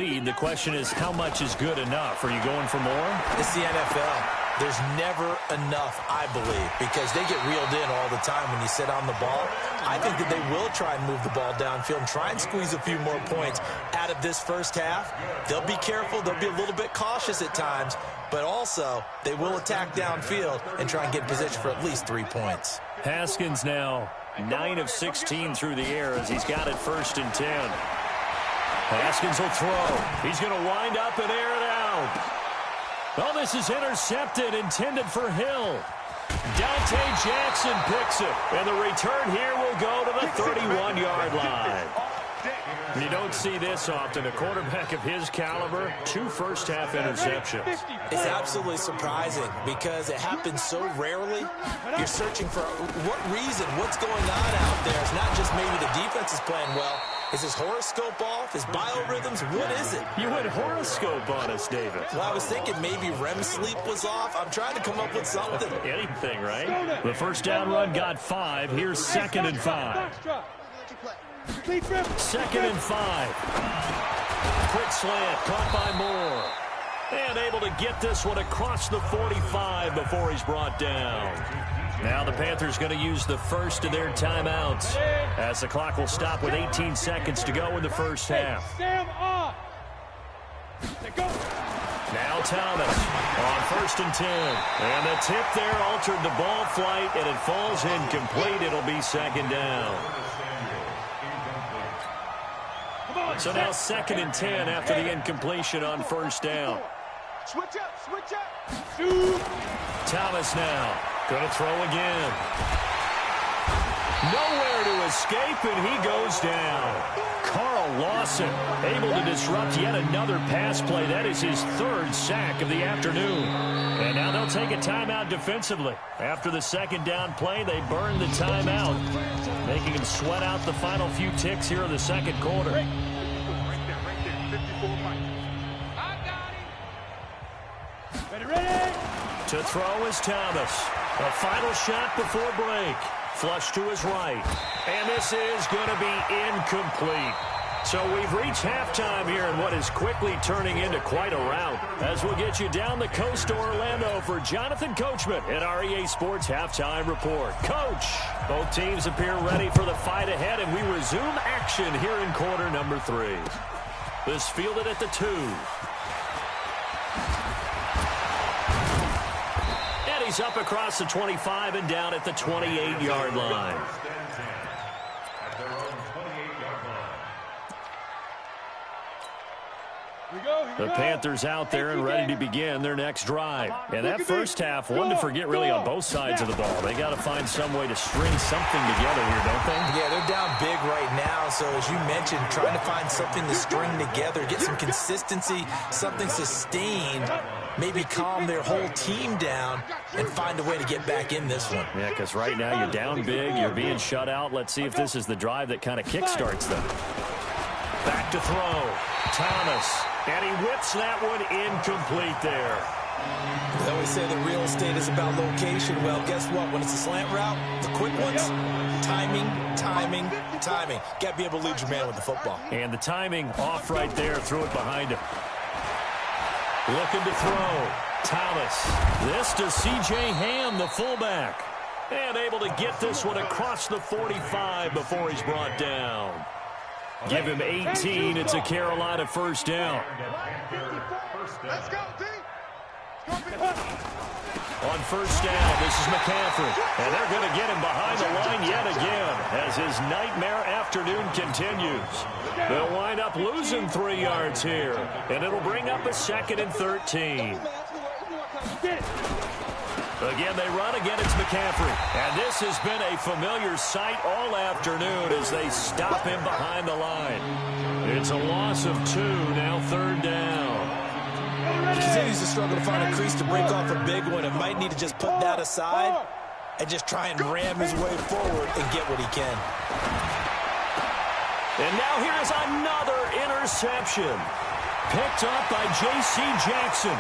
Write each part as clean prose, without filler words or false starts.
The question is, how much is good enough? Are you going for more? It's the NFL. There's never enough, I believe, because they get reeled in all the time when you sit on the ball. I think that they will try and move the ball downfield and try and squeeze a few more points out of this first half. They'll be careful. They'll be a little bit cautious at times, but also they will attack downfield and try and get in position for at least 3 points. Haskins now 9 of 16 through the air as he's got it 1st and 10. Haskins will throw. He's going to wind up and air it out. Oh, this is intercepted, intended for Hill. Dante Jackson picks it, and the return here will go to the 31-yard line. You don't see this often. A quarterback of his caliber, 2 first-half interceptions. It's absolutely surprising because it happens so rarely. You're searching for what reason, what's going on out there. It's not just maybe the defense is playing well. Is his horoscope off? His biorhythms? What is it? You went horoscope on us, David. Well, I was thinking maybe REM sleep was off. I'm trying to come up with something. Anything, right? The first down run got 5. Here's 2nd and 5. 2nd and 5. Quick slant, caught by Moore. And able to get this one across the 45 before he's brought down. Now the Panthers going to use the first of their timeouts as the clock will stop with 18 seconds to go in the first half. Now Thomas on 1st and 10. And the tip there altered the ball flight, and it falls incomplete. It'll be 2nd down. So now 2nd and 10 after the incompletion on 1st down. Switch up. Thomas now. Going to throw again. Nowhere to escape, and he goes down. Carl Lawson able to disrupt yet another pass play. That is his 3rd sack of the afternoon. And now they'll take a timeout defensively. After the 2nd down play, they burn the timeout, making him sweat out the final few ticks here in the 2nd quarter. Right there, 54 Mike. I got him. Ready. To throw is Thomas. A final shot before break. Flush to his right. And this is going to be incomplete. So we've reached halftime here in what is quickly turning into quite a rout. As we'll get you down the coast to Orlando for Jonathan Coachman at our EA Sports Halftime Report. Coach, both teams appear ready for the fight ahead, and we resume action here in quarter number 3. This fielded at the 2. He's up across the 25 and down at the 28-yard line. The Panthers out there and ready to begin their next drive. And that first half, one to forget really on both sides of the ball. They got to find some way to string something together here, don't they? Yeah, they're down big right now. So as you mentioned, trying to find something to string together, get some consistency, something sustained, maybe calm their whole team down and find a way to get back in this one. Yeah, because right now you're down big, you're being shut out. Let's see if this is the drive that kind of kickstarts them. Back to throw. Thomas. And he whips that one incomplete there. They always say that real estate is about location. Well, guess what? When it's a slant route, the quick ones, timing. Got to be able to lead your man with the football. And the timing off right there. Threw it behind him. Looking to throw. Thomas. This to C.J. Ham, the fullback. And able to get this one across the 45 before he's brought down. Give him 18. It's a Carolina first down. Let's go, D. On first down, this is McCaffrey. And they're going to get him behind the line yet again as his nightmare afternoon continues. They'll wind up losing 3 yards here. And it'll bring up a 2nd and 13. Again, they run. Again, it's McCaffrey. And this has been a familiar sight all afternoon as they stop him behind the line. It's a loss of 2, now 3rd down. He continues to struggle to find a crease to break off a big one. It might need to just put that aside and just try and ram his way forward and get what he can. And now here's another interception. Picked up by J.C. Jackson.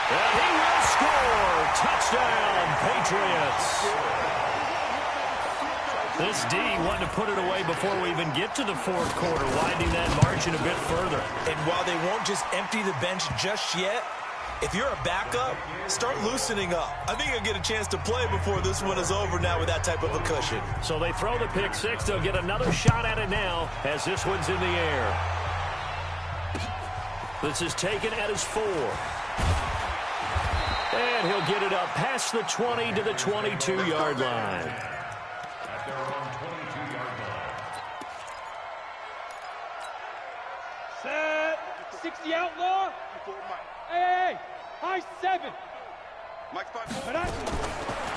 And he will score. Touchdown, Patriots. This D wanting to put it away before we even get to the fourth quarter, widening that margin a bit further. And while they won't just empty the bench just yet, if you're a backup, start loosening up. I think you'll get a chance to play before this one is over now with that type of a cushion. So they throw the pick six. They'll get another shot at it now as this one's in the air. This is taken at his 4. And he'll get it up past the 20 to the 22-yard line. Set. 60 outlaw. Hey, high 7.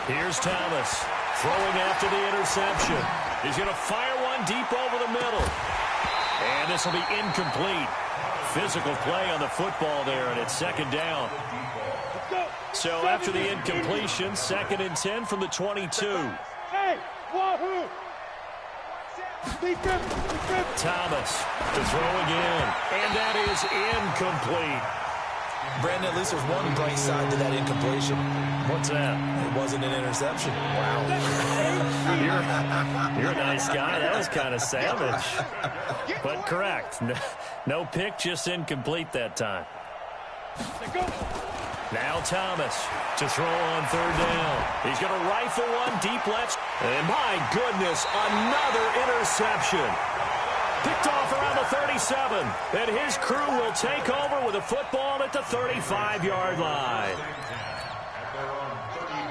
Here's Thomas throwing after the interception. He's going to fire one deep over the middle. And this will be incomplete. Physical play on the football there, and it's second down. So after the incompletion, 2nd and 10 from the 22. Hey, wahoo! Thomas to throw again, and that is incomplete. Brandon, at least there's one bright side to that incompletion. What's that? It wasn't an interception. Wow. You're a nice guy. That was kind of savage. But correct. No pick, just incomplete that time. Now Thomas to throw on 3rd down. He's going to rifle one deep left. And my goodness, another interception. Picked off around the 37. And his crew will take over with a football at the 35-yard line.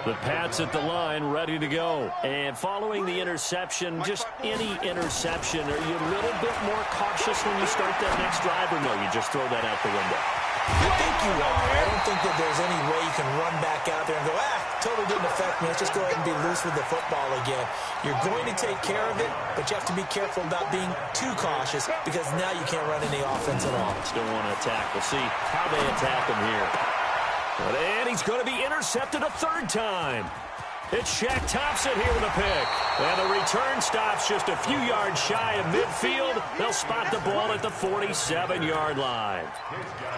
The Pats at the line, ready to go. And following the interception, just any interception, are you a little bit more cautious when you start that next drive, or no, you just throw that out the window? I think you are. I don't think that there's any way you can run back out there and go, totally didn't affect me. Let's just go ahead and be loose with the football again. You're going to take care of it, but you have to be careful about being too cautious because now you can't run any offense at all. Still want to attack. We'll see how they attack him here. And he's going to be intercepted a 3rd time. It's Shaq Thompson here with a pick. And the return stops just a few yards shy of midfield. They'll spot the ball at the 47-yard line.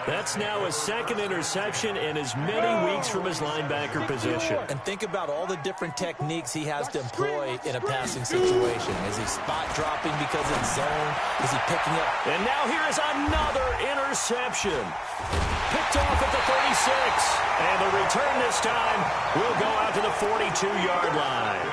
That's now his 2nd interception in as many weeks from his linebacker position. And think about all the different techniques he has to employ in a passing situation. Is he spot dropping because it's zone? Is he picking up? And now here is another interception. Picked off at the 36. And the return this time will go out to the 42-yard line.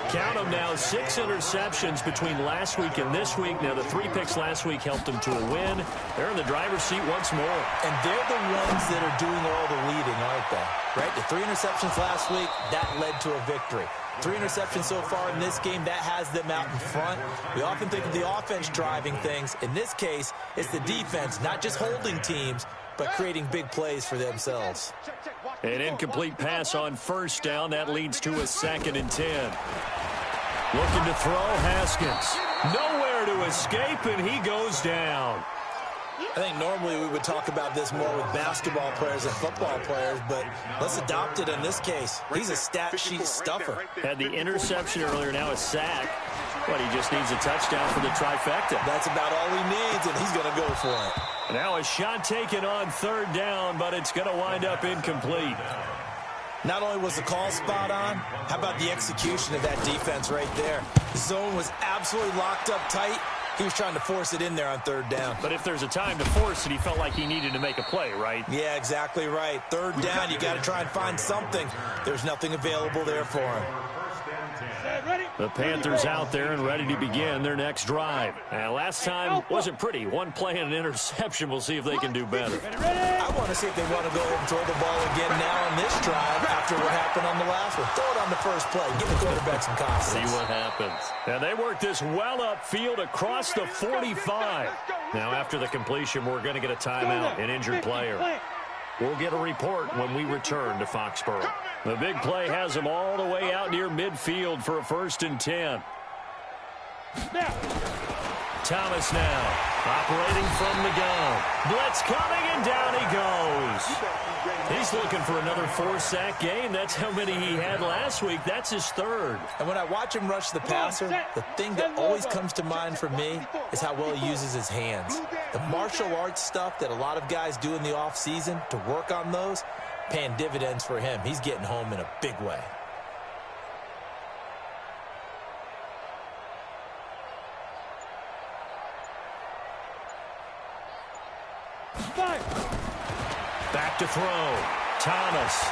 Count them now, 6 interceptions between last week and this week. Now, the 3 picks last week helped them to a win. They're in the driver's seat once more. And they're the ones that are doing all the leading, aren't they? Right? The 3 interceptions last week, that led to a victory. 3 interceptions so far in this game, that has them out in front. We often think of the offense driving things. In this case, it's the defense, not just holding teams, but creating big plays for themselves. An incomplete pass on 1st down. That leads to a 2nd and 10. Looking to throw, Haskins. Nowhere to escape, and he goes down. I think normally we would talk about this more with basketball players and football players, but let's adopt it in this case. He's a stat sheet stuffer. Had the interception earlier, now a sack. But he just needs a touchdown for the trifecta. That's about all he needs, and he's going to go for it. Now a shot taken on 3rd down, but it's going to wind up incomplete. Not only was the call spot on, how about the execution of that defense right there? The zone was absolutely locked up tight. He was trying to force it in there on 3rd down. But if there's a time to force it, he felt like he needed to make a play, right? Yeah, exactly right. 3rd down, you got to try and find something. There's nothing available there for him. The Panthers out there and ready to begin their next drive. And last time wasn't pretty. 1 play and an interception. We'll see if they can do better. I want to see if they want to go ahead and throw the ball again now on this drive after what happened on the last one. Throw it on the first play. Give the quarterback some confidence. See what happens. And they work this well upfield across the 45. Now after the completion, we're going to get a timeout, an injured player. We'll get a report when we return to Foxborough. The big play has him all the way out near midfield for a 1st and 10. Thomas now operating from the gun. Blitz coming, and down he goes. He's looking for another 4-sack game. That's how many he had last week. That's his 3rd. And when I watch him rush the passer, the thing that always comes to mind for me is how well he uses his hands. The martial arts stuff that a lot of guys do in the offseason to work on those, paying dividends for him. He's getting home in a big way. Five. Back to throw. Thomas.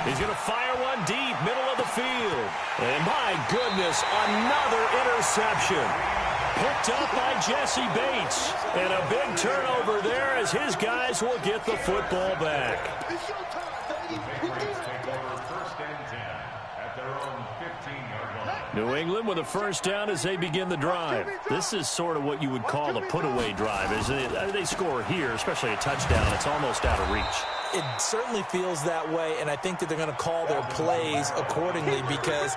He's going to fire one deep, middle of the field. And my goodness, another interception. Picked up by Jesse Bates. And a big turnover there as his guys will get the football back. New England with a first down as they begin the drive. This is sort of what you would call a put-away drive, isn't it? They score here, especially a touchdown. It's almost out of reach. It certainly feels that way, and I think that they're going to call their plays accordingly because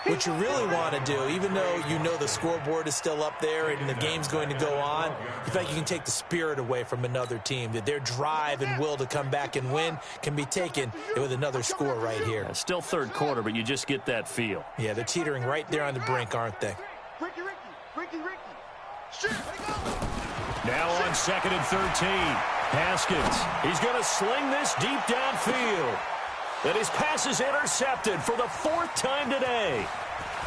what you really want to do, even though you know the scoreboard is still up there and the game's going to go on, you feel like you can take the spirit away from another team, that their drive and will to come back and win can be taken with another score right here. It's still third quarter, but you just get that feel. Yeah, they're teetering right there on the brink, aren't they? Now on 2nd and 13. Haskins. He's going to sling this deep downfield. And his pass is intercepted for the 4th time today.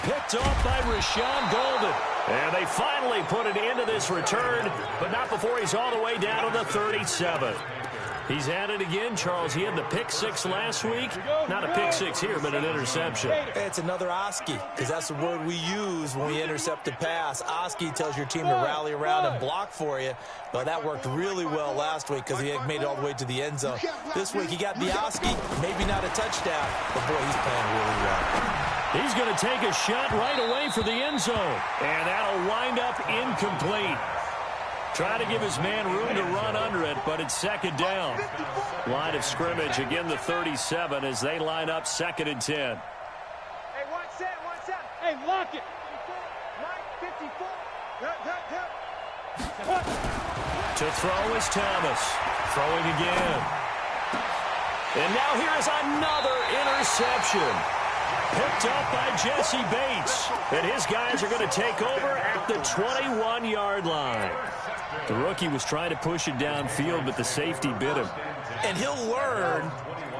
Picked off by Rashawn Golden. And they finally put an end to this return, but not before he's all the way down to the 37. He's at it again, Charles. He had the pick 6 last week. Not a pick 6 here, but an interception. It's another Oski, because that's the word we use when we intercept a pass. Oski tells your team to rally around and block for you. Well, that worked really well last week because he had made it all the way to the end zone. This week he got the Oski, maybe not a touchdown, but boy, he's playing really well. He's going to take a shot right away for the end zone. And that'll wind up incomplete. Trying to give his man room to run under it, but it's 2nd down. Line of scrimmage, again the 37 as they line up 2nd and 10. Hey, one set. Hey, lock it. 54. To throw is Thomas. Throwing again. And now here is another interception. Picked up by Jesse Bates. And his guys are going to take over at the 21-yard line. The rookie was trying to push it downfield, but the safety bit him. And he'll learn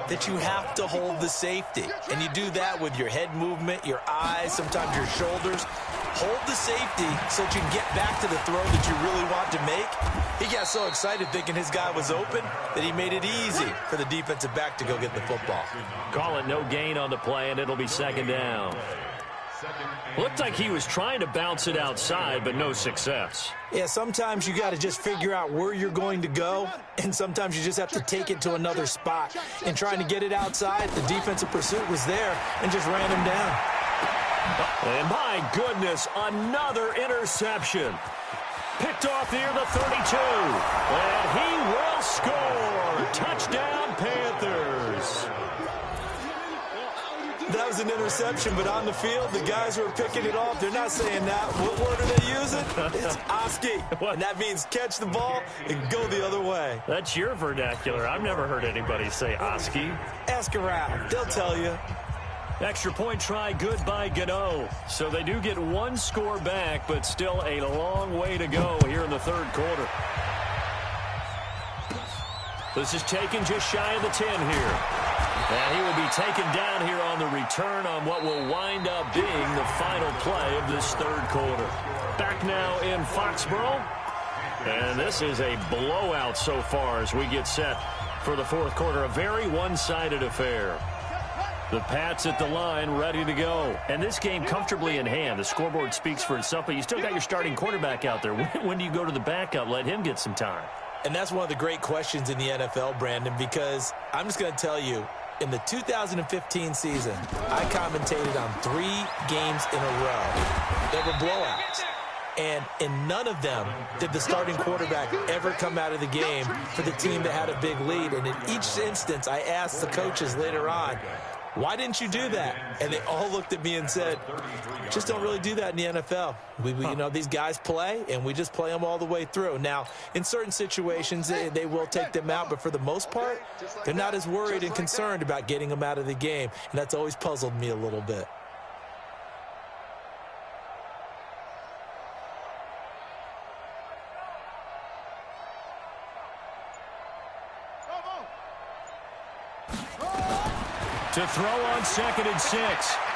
that you have to hold the safety. And you do that with your head movement, your eyes, sometimes your shoulders. Hold the safety so that you can get back to the throw that you really want to make. He got so excited thinking his guy was open that he made it easy for the defensive back to go get the football. Call it no gain on the play, and it'll be 2nd down. Looked like he was trying to bounce it outside, but no success. Yeah, sometimes you got to just figure out where you're going to go, and sometimes you just have to take it to another spot. And trying to get it outside, the defensive pursuit was there and just ran him down. And my goodness, another interception. Picked off near the 32. And he will score. Touchdown, Panthers. That was an interception, but on the field, the guys who are picking it off, they're not saying that. What word are they using? It's Oski. And that means catch the ball and go the other way. That's your vernacular. I've never heard anybody say Oski. Ask around. They'll tell you. Extra point try good by Gano. So they do get one score back, but still a long way to go here in the 3rd quarter. This is taken just shy of the 10 here. And he will be taken down here on the return on what will wind up being the final play of this 3rd quarter. Back now in Foxborough. And this is a blowout so far as we get set for the 4th quarter. A very one-sided affair. The Pats at the line, ready to go. And this game comfortably in hand. The scoreboard speaks for itself, but you still got your starting quarterback out there. When do you go to the backup? Let him get some time. And that's one of the great questions in the NFL, Brandon, because I'm just going to tell you, in the 2015 season, I commentated on 3 games in a row that were blowouts. And in none of them did the starting quarterback ever come out of the game for the team that had a big lead. And in each instance, I asked the coaches later on, why didn't you do that? And they all looked at me and said, just don't really do that in the NFL. You know, these guys play, and we just play them all the way through. Now, in certain situations, they will take them out, but for the most part, they're not as worried and concerned about getting them out of the game. And that's always puzzled me a little bit. To throw on 2nd and 6.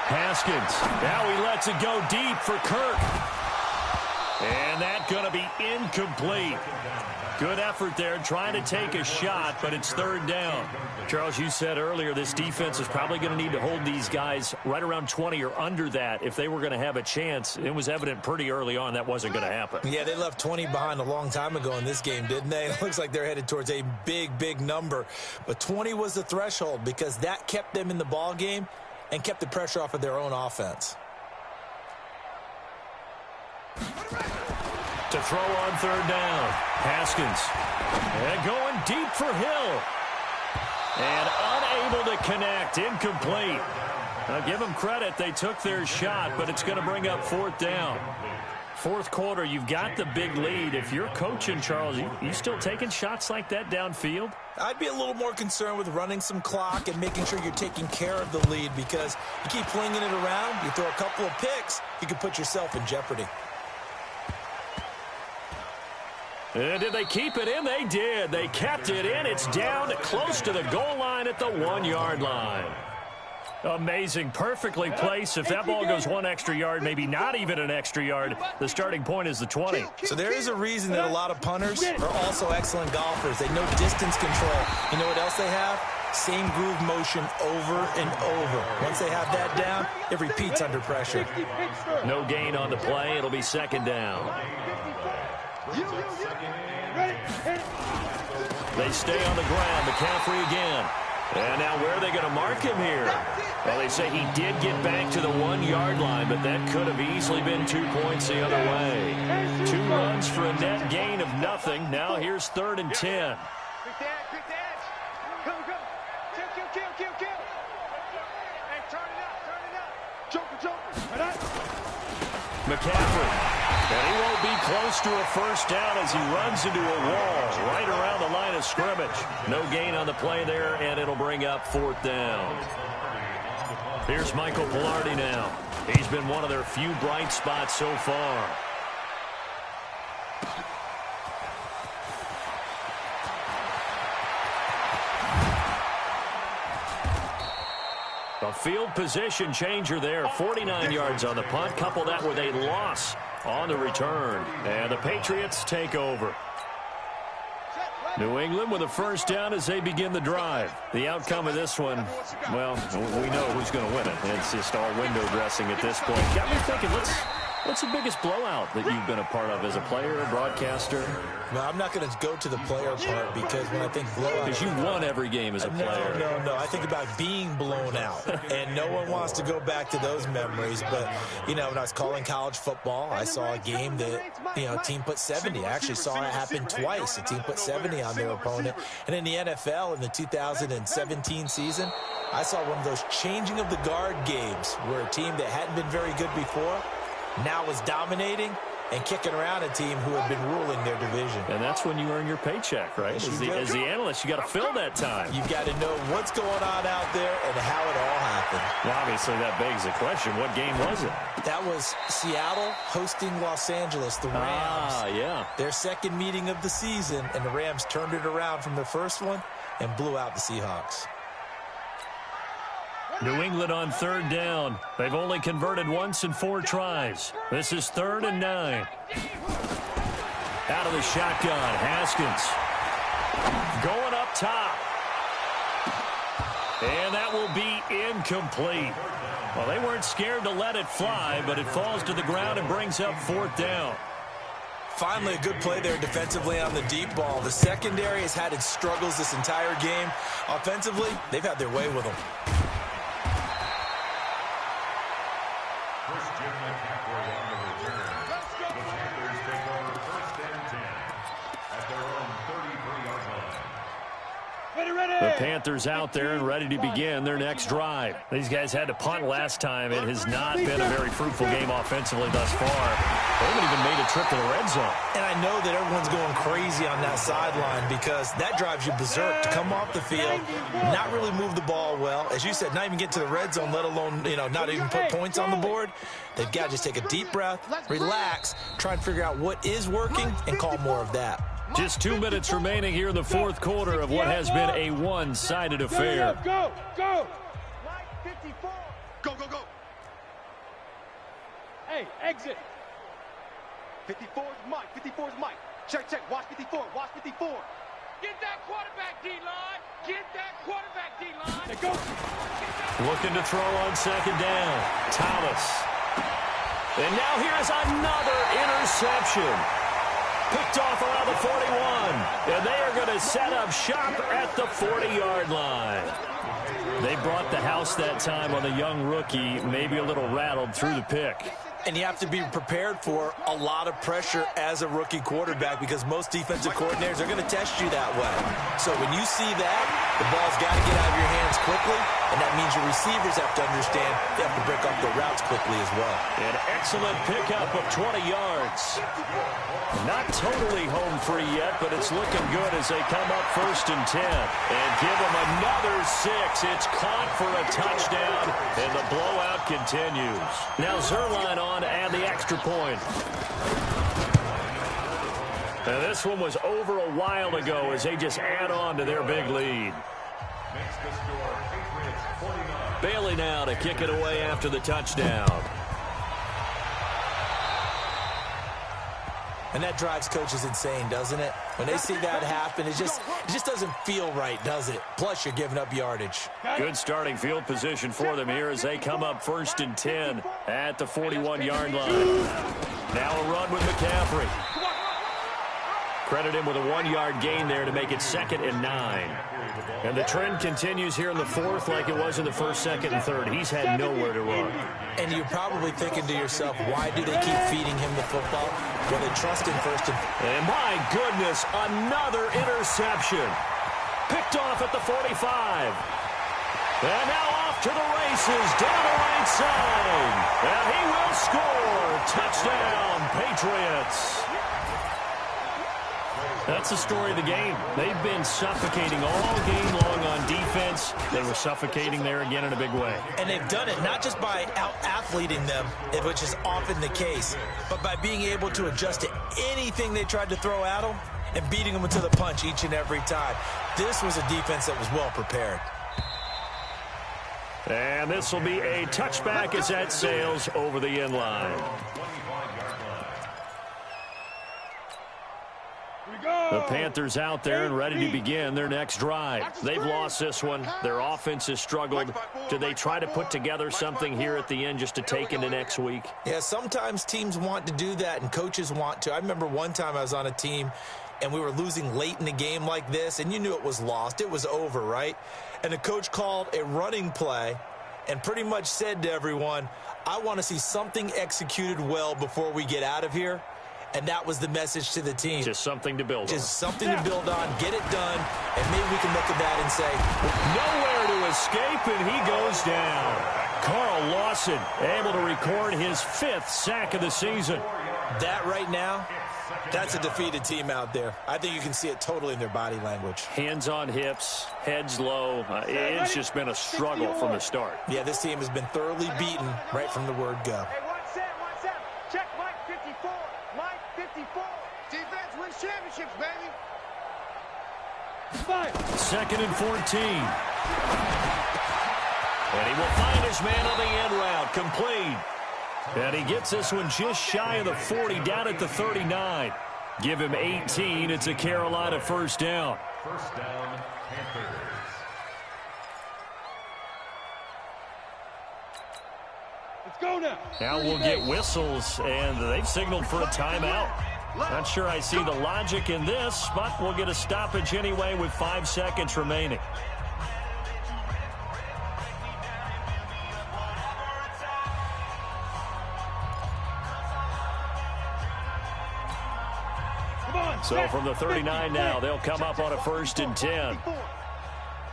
Haskins. Now he lets it go deep for Kirk. And that's going to be incomplete. Good effort there trying to take a shot, but it's third down. Charles, you said earlier this defense is probably going to need to hold these guys right around 20 or under that if they were going to have a chance. It was evident pretty early on that wasn't going to happen. Yeah, they left 20 behind a long time ago in this game, didn't they? It looks like they're headed towards a big, big number. But 20 was the threshold because that kept them in the ball game and kept the pressure off of their own offense. To throw on third down, Haskins. And going deep for Hill. And unable to connect, incomplete. Now give them credit, they took their shot, but it's going to bring up fourth down. Fourth quarter, you've got the big lead. If you're coaching, Charles, you still taking shots like that downfield? I'd be a little more concerned with running some clock and making sure you're taking care of the lead because you keep flinging it around, you throw a couple of picks, you can put yourself in jeopardy. And did they keep it in? They did. They kept it in. It's down close to the goal line at the 1-yard line. Amazing. Perfectly placed. If that ball goes one extra yard, maybe not even an extra yard, the starting point is the 20. So there is a reason that a lot of punters are also excellent golfers. They know distance control. You know what else they have? Same groove motion over and over. Once they have that down, it repeats under pressure. No gain on the play. It'll be second down. They stay on the ground. McCaffrey again. And now where are they going to mark him here? Well, they say he did get back to the 1-yard line, but that could have easily been 2 points the other way. 2 runs for a net gain of nothing. Now here's 3rd and 10. Quick dash. Come. Kill. Hey, turn it up. Joker. McCaffrey. And he won't be close to a first down as he runs into a wall right around the line of scrimmage. No gain on the play there, and it'll bring up 4th down. Here's Michael Pilardi now. He's been one of their few bright spots so far. A field position changer there. 49 yards on the punt. Couple that with a loss on the return. And the Patriots take over. New England with a first down as they begin the drive. The outcome of this one, well, we know who's going to win it. It's just all window dressing at this point. Got me thinking, what's the biggest blowout that you've been a part of as a player, broadcaster? No, I'm not going to go to the player part because when I think blowout... Because you won every game as a player. No. I think about being blown out. And no one wants to go back to those memories. But, when I was calling college football, I saw a game that, a team put 70. I actually saw it happen twice. A team put 70 on their opponent. And in the NFL in the 2017 season, I saw one of those changing of the guard games where a team that hadn't been very good before now was dominating and kicking around a team who had been ruling their division. And that's when you earn your paycheck, right? As the analyst, you got to fill that time. You've got to know what's going on out there and how it all happened. Well, obviously, that begs the question, what game was it? That was Seattle hosting Los Angeles, the Rams. Yeah. Their second meeting of the season, and the Rams turned it around from their first one and blew out the Seahawks. New England on 3rd down. They've only converted once in 4 tries. This is 3rd and 9. Out of the shotgun, Haskins. Going up top. And that will be incomplete. Well, they weren't scared to let it fly, but it falls to the ground and brings up 4th down. Finally, a good play there defensively on the deep ball. The secondary has had its struggles this entire game. Offensively, they've had their way with them. The Panthers out there and ready to begin their next drive. These guys had to punt last time. It has not been a very fruitful game offensively thus far. They haven't even made a trip to the red zone. And I know that everyone's going crazy on that sideline because that drives you berserk to come off the field, not really move the ball well. As you said, not even get to the red zone, let alone, not even put points on the board. They've got to just take a deep breath, relax, try and figure out what is working and call more of that. Just 2 minutes remaining here in the 4th quarter of what has been a one-sided affair. Go! Mike 54. Go! Hey, exit. 54 is Mike. 54 is Mike. Check, check. Watch 54. Watch 54. Get that quarterback, D-line. Get that quarterback, D-line. Let's go. Looking to throw on second down. Thomas. And now here's another interception. Picked off around the 41. And they are going to set up shop at the 40-yard line. They brought the house that time on the young rookie, maybe a little rattled through the pick. And you have to be prepared for a lot of pressure as a rookie quarterback because most defensive coordinators are going to test you that way. So when you see that, the ball's got to get out of your hands quickly, and that means your receivers have to understand they have to break off the routes quickly as well. An excellent pickup of 20 yards. Not totally home free yet, but it's looking good as they come up 1st and 10. And give them another 6. It's caught for a touchdown, and the blowout continues. Now Zerline on and the extra point. Now this one was over a while ago as they just add on to their big lead. Bailey now to kick it away after the touchdown. And that drives coaches insane, doesn't it? When they see that happen, it just doesn't feel right, does it? Plus, you're giving up yardage. Good starting field position for them here as they come up 1st and 10 at the 41-yard line. Now a run with McCaffrey. Credit him with a 1-yard gain there to make it 2nd and 9. And the trend continues here in the 4th like it was in the 1st, 2nd, and 3rd. He's had nowhere to run. And you're probably thinking to yourself, why do they keep feeding him the football? Well, they trust him first. And my goodness, another interception. Picked off at the 45. And now off to the races down the right side. And he will score. Touchdown, Patriots. That's the story of the game. They've been suffocating all game long on defense. They were suffocating there again in a big way. And they've done it not just by out-athleting them, which is often the case, but by being able to adjust to anything they tried to throw at them and beating them to the punch each and every time. This was a defense that was well prepared. And this will be a touchback as that sails over the end line. The Panthers out there and ready to begin their next drive. They've lost this one. Their offense has struggled. Do they try to put together something here at the end just to take into next week? Yeah, sometimes teams want to do that and coaches want to. I remember one time I was on a team and we were losing late in the game like this, and you knew it was lost. It was over, right? And the coach called a running play and pretty much said to everyone, I want to see something executed well before we get out of here. And that was the message to the team. Just something to build on. Just something to build on, get it done, and maybe we can look at that and say, nowhere to escape, and he goes down. Carl Lawson able to record his 5th sack of the season. That right now, that's a defeated team out there. I think you can see it totally in their body language. Hands on hips, heads low. It's just been a struggle from the start. Yeah, this team has been thoroughly beaten right from the word go. Hey, 1-7. Check Mike 54. Mike 54. Defense wins championships, baby. 2nd and 14. And he will find his man on the end route. Complete. And he gets this one just shy of the 40, down at the 39. Give him 18. It's a Carolina 1st down. First down, Panthers. Let's go now. Now we'll get whistles, and they've signaled for a timeout. Not sure I see the logic in this, but we'll get a stoppage anyway with 5 seconds remaining. So from the 39 now, they'll come up on a 1st and 10.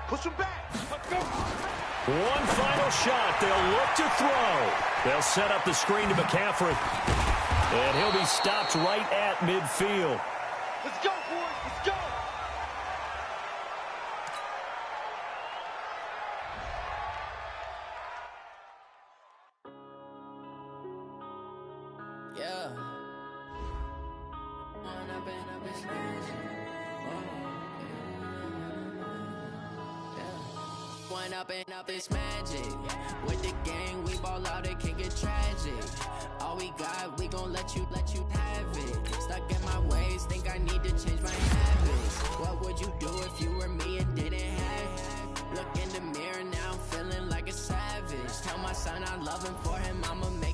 Push him back. Let's go. One final shot. They'll look to throw. They'll set up the screen to McCaffrey. And he'll be stopped right at midfield. Let's go, boys. Let's go. Yeah. growing up and up is magic. With the gang, we ball out, it can get tragic. All we got, we gon' let you have it. Stuck in my ways, think I need to change my habits. What would you do if you were me and didn't have it? Look in the mirror now, I'm feeling like a savage. Tell my son I love him, for him I'm a man.